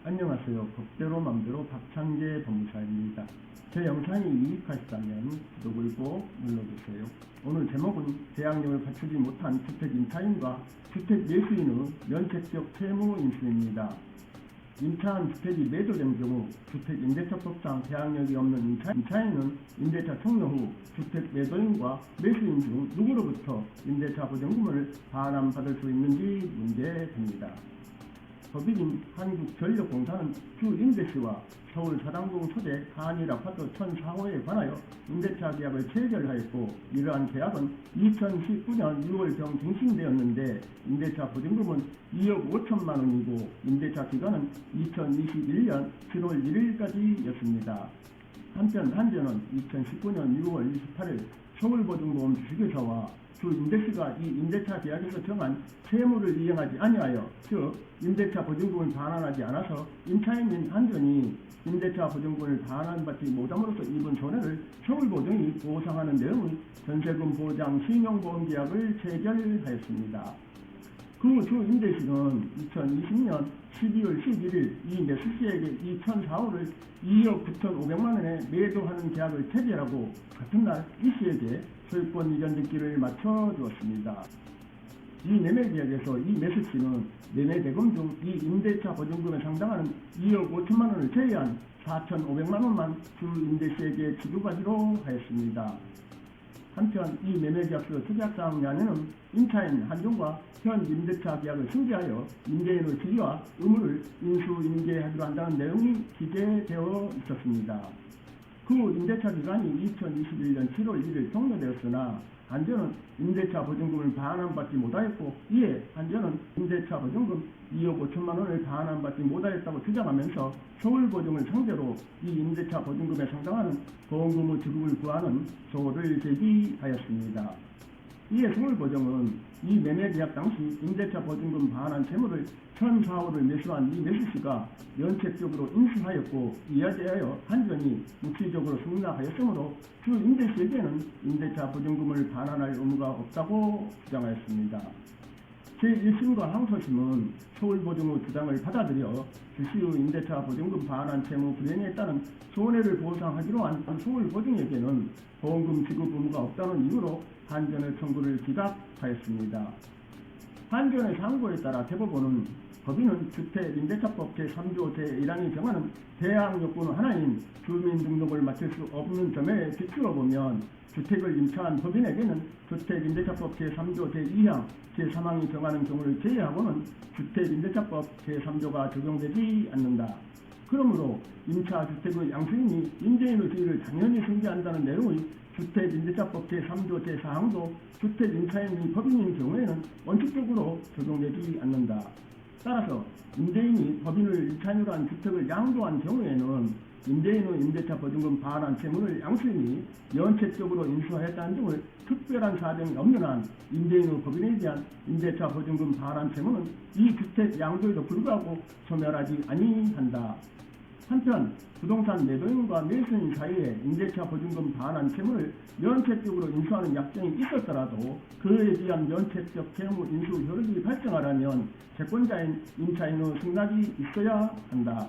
안녕하세요. 법대로 맘대로 박창재 법무사입니다. 제 영상이 유익하시다면 구독을 꼭 눌러주세요. 오늘 제목은 대항력을 갖추지 못한 주택 임차인과 주택 매수인의 면책적 채무 인수입니다. 임차한 주택이 매도된 경우 주택 임대차법상 대항력이 없는 임차인은 임대차 종료 후 주택 매도인과 매수인 중 누구로부터 임대차 보증금을 반환받을 수 있는지 문제됩니다. 법인인 한국전력공사는 주 임대시와 서울 사당동 소재 한일 아파트 1004호에 관하여 임대차 계약을 체결하였고, 이러한 계약은 2019년 6월경 갱신되었는데 임대차 보증금은 2억 5천만 원이고 임대차 기간은 2021년 7월 1일까지였습니다. 한편 한전은 2019년 6월 28일 서울보증보험 주식회사와 주 임대시가 이 임대차 계약에서 정한 채무를 이행하지 아니하여, 즉 임대차 보증금을 반환하지 않아서 임차인인 한전이 임대차 보증금을 반환받지 못함으로써 입은 손해를 서울보증이 보상하는 내용의 전세금 보장 신용보험 계약을 체결하였습니다. 그 주 임대시는 2020년 12월 11일 이 매수시에게 2004호를 2억 9,500만 원에 매도하는 계약을 체결하고, 같은 날 이 씨에게 소유권 이전 등기를 맞춰주었습니다. 이 매매 계약에서 이 매수시는 매매 대금 중 이 임대차 보증금에 상당하는 2억 5천만 원을 제외한 4,500만 원만 주 임대시에게 지급하기로 하였습니다. 한편 이 매매계약서 특약사항 안에는 임차인 한전과 현 임대차 계약을 승계하여 임대인의 지위와 의무를 인수인계하기로 한다는 내용이 기재되어 있었습니다. 그 임대차 기간이 2021년 7월 1일 종료되었으나 한전은 임대차 보증금을 반환받지 못하였고, 이에 한전은 임대차 보증금 2억 5천만 원을 반환받지 못하였다고 주장하면서 서울보증을 상대로 이 임대차 보증금에 상당하는 보험금의 지급을 구하는 소를 제기하였습니다. 이에 서울보증은 이 매매계약 당시 임대차 보증금 반환 채무를 1004호를 매수한 이 매수시가 면책적으로 인수하였고, 이에 대하여 한전이 묵시적으로 승낙하였으므로 주 임대시에게는 임대차 보증금을 반환할 의무가 없다고 주장하였습니다. 제1심과 항소심은 서울보증의 주장을 받아들여 주시의 임대차 보증금 반환 채무 불이행에 따른 손해를 보상하기로 한 서울보증에게는 보험금 지급 의무가 없다는 이유로 한전의 청구를 기각하였습니다. 한전의 상고에 따라 대법원은 법인은 주택임대차법 제3조 제1항이 정하는 대항 요건의 하나인 주민등록을 마칠 수 없는 점에 비추어 보면 주택을 임차한 법인에게는 주택임대차법 제3조 제2항 제3항이 정하는 경우를 제외하고는 주택임대차법 제3조가 적용되지 않는다. 그러므로 임차 주택의 양수인이 임대인의 지위를 당연히 승계한다는 내용의 주택임대차법 제3조 제4항도 주택임차인이 법인인 경우에는 원칙적으로 적용되지 않는다. 따라서 임대인이 법인을 임차인으로 한 주택을 양도한 경우에는 임대인의 임대차 보증금 반환 채무를 양수인이 면책적으로 인수하였다는 등의 특별한 사정이 없는 한 임대인의 법인에 대한 임대차 보증금 반환 채무는 이 주택 양도에도 불구하고 소멸하지 아니한다. 한편 부동산 매도인과 매수인 사이에 임대차 보증금 반환 채무를 면책적으로 인수하는 약정이 있었더라도 그에 대한 면책적 채무 인수 효력이 발생하려면 채권자인 임차인의 승낙이 있어야 한다.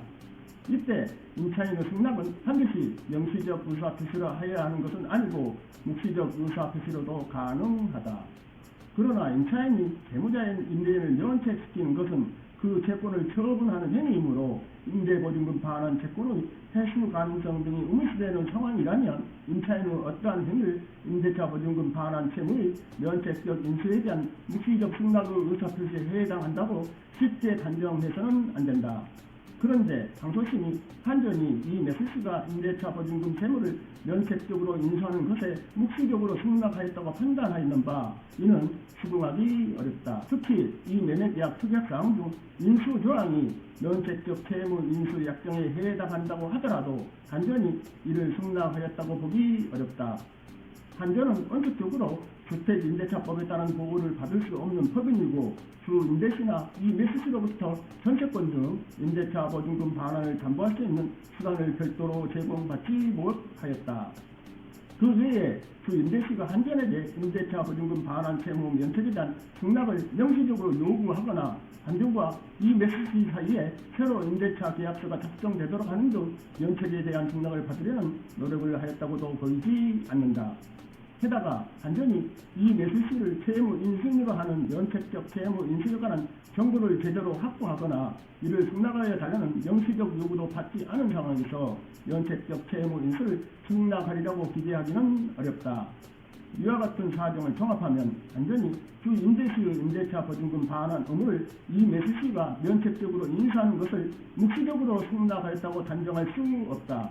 이때 임차인의 승낙은 반드시 명시적 의사표시로 하여야 하는 것은 아니고 묵시적 의사표시로도 가능하다. 그러나 임차인이 채무자인 임대인을 면책시키는 것은 그 채권을 처분하는 행위이므로 임대보증금 반환 채권의 회수 가능성 등이 의무시되는 상황이라면 임차인의 어떠한 행위를 임대차 보증금 반환 채무의 면책적 인수에 대한 묵시적 승낙의 의사표시에 해당한다고 쉽게 단정해서는 안 된다. 그런데 항소심이 한전이 이 매수시가 임대차 보증금 채무를 면책적으로 인수하는 것에 묵시적으로 승낙하였다고 판단하였는 바, 이는 수긍하기 어렵다. 특히 이 매매계약 특약사항 중 인수조항이 면책적 채무 인수 약정에 해당한다고 하더라도 한전이 이를 승낙하였다고 보기 어렵다. 한전은 원칙적으로 주택임대차법에 따른 보호를 받을 수 없는 법인이고, 주 임대시나 이 매수시로부터 전세권 등 임대차 보증금 반환을 담보할 수 있는 수단을 별도로 제공받지 못하였다. 그 외에 주 임대시가 한전에게 임대차 보증금 반환 채무 면책에 대한 승낙을 명시적으로 요구하거나 한전과 이 매수시 사이에 새로 임대차 계약서가 작성되도록 하는 등 면책에 대한 승낙을 받으려는 노력을 하였다고도 보이지 않는다. 게다가 한전이 이 매수시를 채무 인수인으로 하는 면책적 채무 인수에 관한 정보를 제대로 확보하거나 이를 승낙하여 달라는 명시적 요구도 받지 않은 상황에서 면책적 채무 인수를 승낙하리라고 기대하기는 어렵다. 이와 같은 사정을 종합하면 한전이 주 임대시의 임대차 보증금 반환 의무를 이 매수시가 면책적으로 인수하는 것을 묵시적으로 승낙하였다고 단정할 수 없다.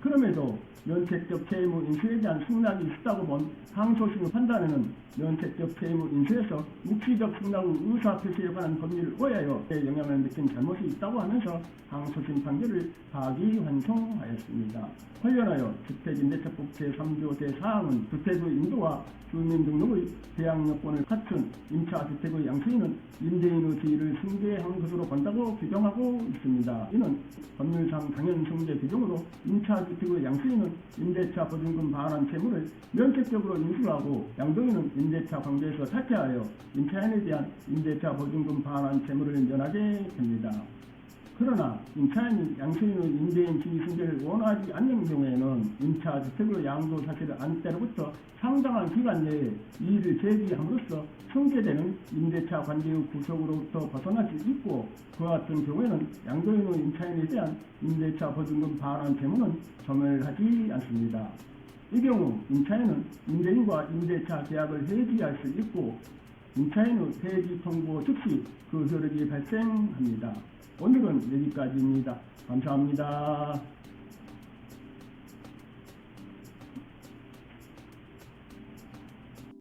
그럼에도 면책적 채무 인수에 대한 승낙이 있다고 본 항소심의 판단에는 면책적 채무 인수에서 묵시적 승낙의 의사표시에 관한 법률을 오해하여 영향을 미친 잘못이 있다고 하면서 항소심 판결을 파기환송하였습니다. 관련하여 주택임대차법 제3조 제4항은 주택의 인도와 주민등록의 대항요건을 갖춘 임차 주택의 양수인은 임대인의 지위를 승계한 것으로 본다고 규정하고 있습니다. 이는 법률상 당연 승계 규정으로 임차 주택의 양수인은 임대차 보증금 반환 채무를 면책적으로 인수하고 양도인은 임대차 관계에서 탈퇴하여 임차인에 대한 임대차 보증금 반환 채무를 면하게 됩니다. 그러나 임차인이 양수인의 임대인 지위 승계를 원하지 않는 경우에는 임차 주택의 양도 사실을 안 때로부터 상당한 기간 내에 이의를 제기함으로써 승계되는 임대차 관계의 구속으로부터 벗어날 수 있고, 그와 같은 경우에는 양도인의 임차인에 대한 임대차 보증금 반환 채무는 소멸하지 않습니다. 이 경우 임차인은 임대인과 임대차 계약을 해지할 수 있고, 임차인의 해지 통보 즉시 그 효력이 발생합니다. 오늘은 여기까지입니다. 감사합니다.